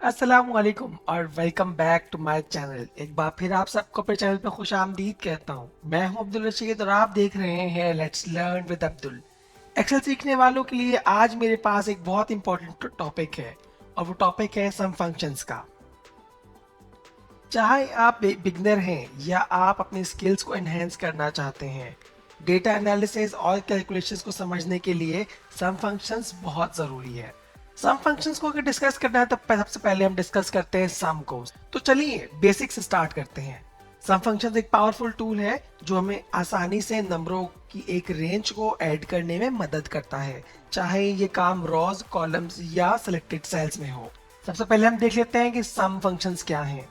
अस्सलामुअलैकुम और welcome back to my channel. एक बार फिर आप सबको अपने चैनल पर खुश आमदीद कहता हूँ। मैं हूँ अब्दुल रशीद और आप देख रहे हैं let's learn with Abdul. Excel सीखने वालों के लिए आज मेरे पास एक बहुत इंपॉर्टेंट टॉपिक है और वो टॉपिक है सम फंक्शंस का। चाहे आप बिगनर हैं या आप अपनी स्किल्स को एनहेंस करना चाहते हैं, डेटा एनालिसिस और कैलकुलेशंस को समझने के लिए सम फंक्शंस बहुत ज़रूरी है। सम फंक्शंस को अगर डिस्कस करना है तो सबसे पहले हम डिस्कस करते हैं सम को। तो चलिए बेसिक से स्टार्ट करते हैं। सम फंक्शंस एक पावरफुल टूल है जो हमें आसानी से नंबरों की एक रेंज को ऐड करने में मदद करता है, चाहे ये काम रॉज, कॉलम्स या सिलेक्टेड सेल्स में हो। सबसे पहले हम देख लेते हैं कि सम फंक्शंस क्या हैं।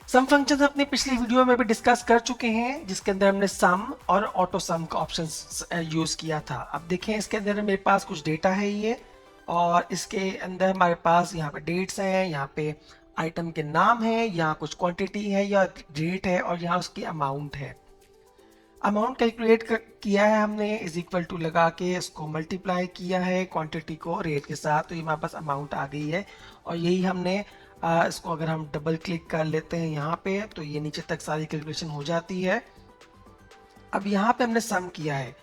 सम फंक्शंस अपनी पिछली वीडियो में भी डिस्कस कर चुके हैं, जिसके अंदर हमने सम और ऑटो सम का ऑप्शन यूज किया था। अब देखें, इसके अंदर मेरे पास कुछ डेटा है ये, और इसके अंदर हमारे पास यहाँ पे डेट्स हैं, यहाँ पे आइटम के नाम है, यहाँ कुछ क्वांटिटी है या रेट है, और यहाँ उसकी अमाउंट है। अमाउंट कैलकुलेट किया है हमने, इज इक्वल टू लगा के इसको मल्टीप्लाई किया है क्वांटिटी को रेट के साथ, तो ये हमारे पास अमाउंट आ गई है। और यही हमने इसको अगर हम डबल क्लिक कर लेते हैं यहाँ पे, तो ये नीचे तक सारी कैलकुलेशन हो जाती है। अब यहाँ पे हमने सम किया है।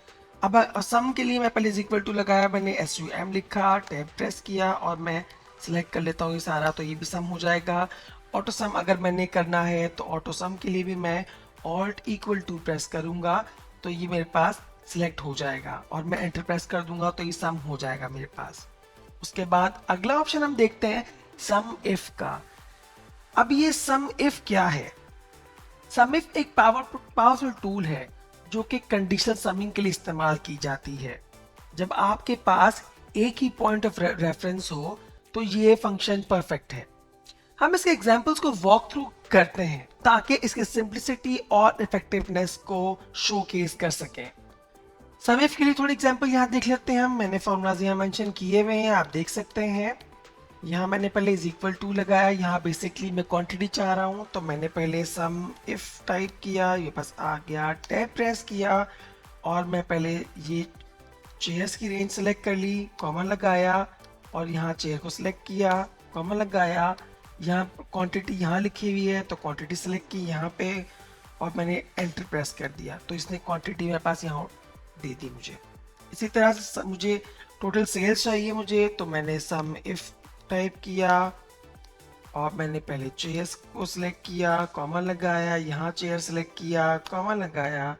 अब सम के लिए मैं पहले इज इक्वल टू लगाया, मैंने SUM लिखा, टैब प्रेस किया और मैं सिलेक्ट कर लेता हूँ ये सारा, तो ये भी सम हो जाएगा। ऑटो सम अगर मैंने करना है तो ऑटो सम के लिए भी मैं ऑल्ट इक्वल टू प्रेस करूंगा, तो ये मेरे पास सिलेक्ट हो जाएगा, और मैं एंटर प्रेस कर दूंगा तो ये सम हो जाएगा मेरे पास। उसके बाद अगला ऑप्शन हम देखते हैं सम इफ का। अब ये सम इफ क्या है? सम इफ एक पावरफुल टूल है जो कि कंडीशनल समिंग के लिए इस्तेमाल की जाती है। जब आपके पास एक ही पॉइंट ऑफ रेफरेंस हो तो ये फंक्शन परफेक्ट है। हम इसके एग्जांपल्स को वॉक थ्रू करते हैं ताकि इसकी सिंप्लिसिटी और इफेक्टिवनेस को शोकेस कर सकें। सम इफ के लिए थोड़ी एग्जांपल यहाँ देख लेते हैं हम। मैंने फॉर्मूलाज यहाँ मेंशन किए हुए हैं, आप देख सकते हैं। यहाँ मैंने पहले इज इक्वल टू लगाया, यहाँ बेसिकली मैं क्वांटिटी चाह रहा हूँ, तो मैंने पहले सम इफ टाइप किया, ये बस आ गया, टैब प्रेस किया, और मैं पहले ये चेयर्स की रेंज सेलेक्ट कर ली, कॉमा लगाया, और यहाँ चेयर को सिलेक्ट किया, कॉमा लगाया, यहाँ क्वांटिटी यहाँ लिखी हुई है तो क्वांटिटी सेलेक्ट की यहाँ पे, और मैंने एंटर प्रेस कर दिया, तो इसने क्वांटिटी मेरे पास यहाँ दे दी मुझे। इसी तरह से मुझे टोटल सेल्स चाहिए मुझे, तो मैंने सम इफ टाइप किया, और मैंने पहले चेयर्स को सिलेक्ट किया, कॉमा लगाया, यहाँ चेयर सेलेक्ट किया, कॉमा लगाया,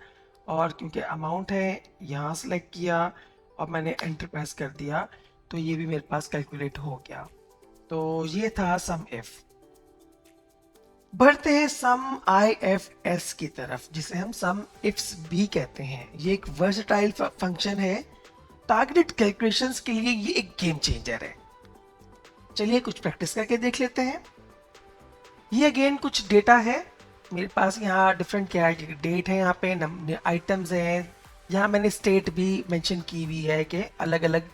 और क्योंकि अमाउंट है यहाँ सेलेक्ट किया, और मैंने एंटर प्रेस कर दिया, तो ये भी मेरे पास कैलकुलेट हो गया। तो ये था सम इफ। बढ़ते हैं सम IFS की तरफ, जिसे हम सम इफ्स भी कहते हैं। ये एक वर्सटाइल फंक्शन है। टारगेटेड कैलकुलेशंस के लिए ये एक गेम चेंजर है। चलिए कुछ प्रैक्टिस करके देख लेते हैं। ये अगेन कुछ डेटा है मेरे पास, यहाँ डिफरेंट क्या है, डेट है, यहाँ पे आइटम्स हैं, यहाँ मैंने स्टेट भी मेंशन की हुई है कि अलग अलग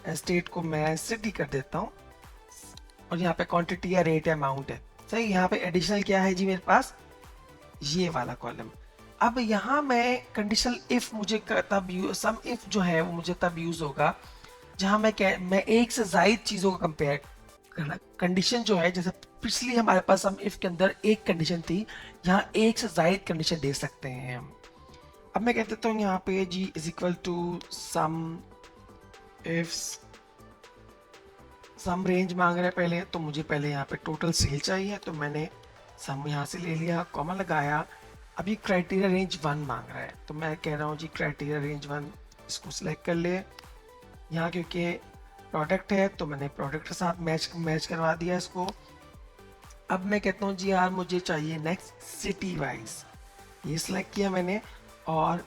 स्टेट को मैं सिटी कर देता हूँ, और यहाँ पे क्वांटिटी या रेट या अमाउंट है। सही, यहाँ पे एडिशनल क्या है जी मेरे पास, ये वाला कॉलम। अब यहाँ मैं कंडीशनल इफ मुझे तब सम इफ जो है वो मुझे तब यूज होगा जहाँ मैं एक से ज्यादा चीजों को कंपेयर करना। कंडीशन जो है, जैसे पिछली हमारे पास सम इफ के अंदर एक कंडीशन थी, यहाँ एक से ज्यादा कंडीशन दे सकते हैं हम। अब मैं कह देता हूँ यहाँ पे G is equal to sum if, sum range मांग रहा है पहले, तो मुझे पहले यहाँ पे टोटल सेल चाहिए, तो मैंने सम यहाँ से ले लिया, कॉमा लगाया। अभी क्राइटेरिया रेंज 1 मांग रहा है, तो मैं कह रहा हूँ जी क्राइटेरिया रेंज 1, इसको सिलेक्ट कर ले। यहाँ क्योंकि प्रोडक्ट है तो मैंने प्रोडक्ट के साथ मैच करवा दिया इसको। अब मैं कहता हूँ जी यार मुझे चाहिए नेक्स्ट सिटी वाइज, ये सिलेक्ट किया मैंने, और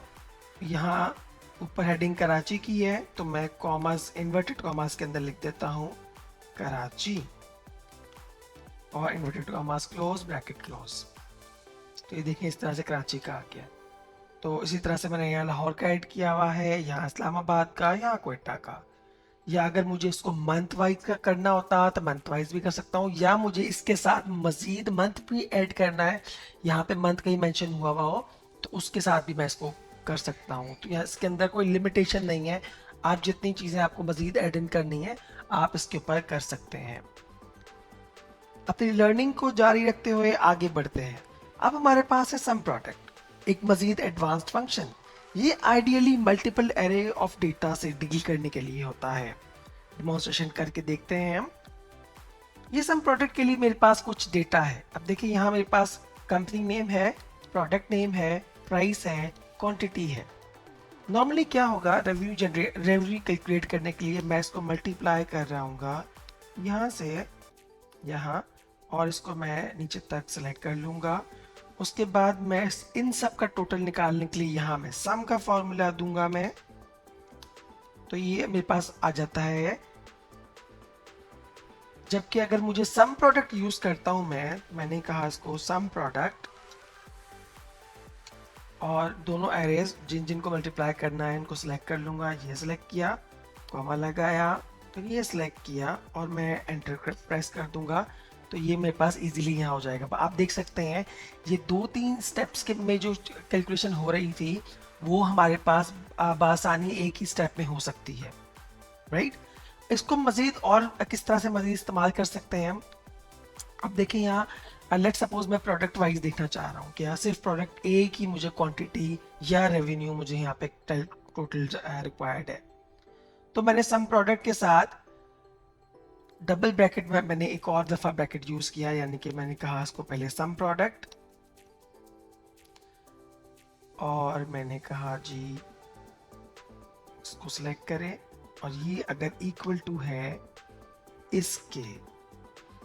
यहाँ ऊपर हेडिंग कराची की है, तो मैं कॉमर्स इन्वर्टेड कॉमर्स के अंदर लिख देता हूँ कराची, और inverted commas close bracket close. तो ये देखिए इस तरह से कराची का आ गया। तो इसी तरह से मैंने यहाँ लाहौर का ऐड किया हुआ है, यहाँ इस्लामाबाद का, यहाँ क्वेटा का। या अगर मुझे इसको मंथ वाइज का करना होता तो मंथ वाइज भी कर सकता हूँ, या मुझे इसके साथ मजीद मंथ भी ऐड करना है, यहाँ पे मंथ कहीं मेंशन हुआ हो तो उसके साथ भी मैं इसको कर सकता हूँ। तो यहाँ इसके अंदर कोई लिमिटेशन नहीं है, आप जितनी चीज़ें आपको मजीद ऐड इन करनी है आप इसके ऊपर कर सकते हैं। अपनी लर्निंग को जारी रखते हुए आगे बढ़ते हैं। अब हमारे पास है सम प्रोडक्ट, एक मजीद एडवांस्ड फंक्शन। ये ideally multiple array of data से डील करने के लिए होता है। डिमॉन्स्ट्रेशन करके देखते हैं हम। ये सम प्रोडक्ट के लिए मेरे पास कुछ डेटा है। अब देखिए यहाँ मेरे पास कंपनी नेम है, प्रोडक्ट नेम है, प्राइस है, क्वांटिटी है। नॉर्मली क्या होगा, रेवेन्यू कैलकुलेट करने के लिए मैं इसको मल्टीप्लाई कर रहा हूँ यहाँ से यहाँ, और इसको मैं नीचे तक सेलेक्ट कर लूँगा। उसके बाद मैं इन सब का टोटल निकालने के लिए यहाँ मैं सम का फॉर्मूला दूंगा मैं, तो ये मेरे पास आ जाता है। जबकि अगर मुझे सम प्रोडक्ट यूज करता हूं मैंने कहा इसको सम प्रोडक्ट, और दोनों एरेज जिन जिनको मल्टीप्लाई करना है इनको सिलेक्ट कर लूंगा। ये सिलेक्ट किया, कॉमा लगाया, तो ये सिलेक्ट किया और मैं एंटर प्रेस कर दूंगा, तो ये मेरे पास इजीली यहाँ हो जाएगा। आप देख सकते हैं ये 2-3 स्टेप्स के में जो कैलकुलेशन हो रही थी वो हमारे पास बआसानी एक ही स्टेप में हो सकती है, राइट। इसको मजीद और किस तरह से मजीद इस्तेमाल कर सकते हैं हम। अब देखिए यहाँ लेट सपोज मैं प्रोडक्ट वाइज देखना चाह रहा हूँ, क्या सिर्फ प्रोडक्ट ए की मुझे क्वांटिटी या रेवेन्यू मुझे यहाँ पे टोटल रिक्वायर्ड है, तो मैंने सम प्रोडक्ट के साथ डबल ब्रैकेट में मैंने एक और दफा ब्रैकेट यूज किया, यानी कि मैंने कहा इसको पहले सम प्रोडक्ट, और मैंने कहा जी इसको सिलेक्ट करें, और ये अगर इक्वल टू है इसके।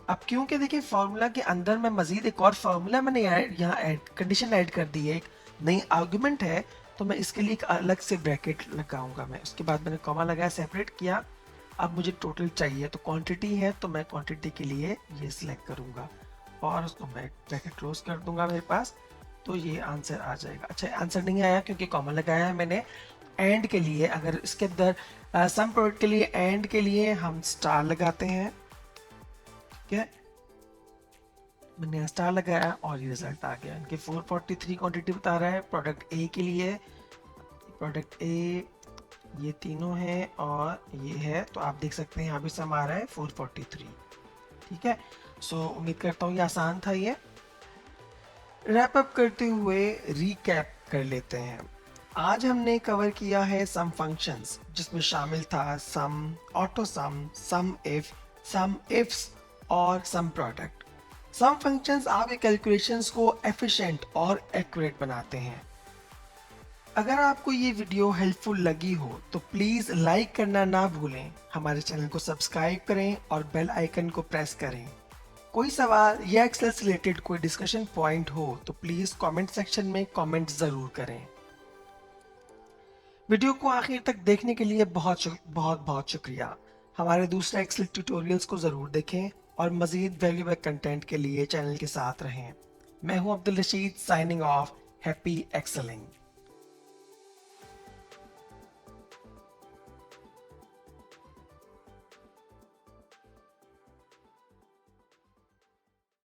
अब क्योंकि देखिए फॉर्मूला के अंदर मैं मजीद एक और फार्मूला मैंने यहाँ कंडीशन ऐड कर दी है, एक नई आर्गुमेंट है, तो मैं इसके लिए एक अलग से ब्रैकेट लगाऊंगा मैं। उसके बाद मैंने कॉमा लगाया, सेपरेट किया। अब मुझे टोटल चाहिए, तो क्वांटिटी है तो मैं क्वांटिटी के लिए ये सिलेक्ट करूंगा और उसको मैं ब्रैकेट क्लोज कर दूंगा मेरे पास, तो ये आंसर आ जाएगा। अच्छा आंसर नहीं आया क्योंकि कॉमा लगाया है मैंने। एंड के लिए अगर इसके अंदर सम प्रोडक्ट के लिए एंड के लिए हम स्टार लगाते हैं, ठीक है, मैंने स्टार लगाया और ये रिजल्ट आ गया। इनके 443 क्वांटिटी बता रहा है प्रोडक्ट ए के लिए। प्रोडक्ट ए ये तीनों हैं और ये है, तो आप देख सकते हैं यहाँ भी सम आ रहा है 443, ठीक है। सो उम्मीद करता हूँ ये आसान था। ये रैप अप करते हुए रीकैप कर लेते हैं। आज हमने कवर किया है सम फंक्शंस, जिसमें शामिल था सम, ऑटो सम इफ्स और सम प्रोडक्ट। सम फंक्शंस आपके कैलकुलेशंस को एफिशिएंट और एक्यूरेट बनाते हैं। अगर आपको ये वीडियो हेल्पफुल लगी हो तो प्लीज़ लाइक करना ना भूलें, हमारे चैनल को सब्सक्राइब करें और बेल आइकन को प्रेस करें। कोई सवाल या एक्सेल से रिलेटेड कोई डिस्कशन पॉइंट हो तो प्लीज़ कमेंट सेक्शन में कमेंट ज़रूर करें। वीडियो को आखिर तक देखने के लिए बहुत बहुत शुक्रिया। हमारे दूसरे एक्सेल ट्यूटोरियल्स को ज़रूर देखें और मज़ीद वैल्यूएबल कंटेंट के लिए चैनल के साथ रहें। मैं हूं Abdul Rashid, signing off. Happy excelling.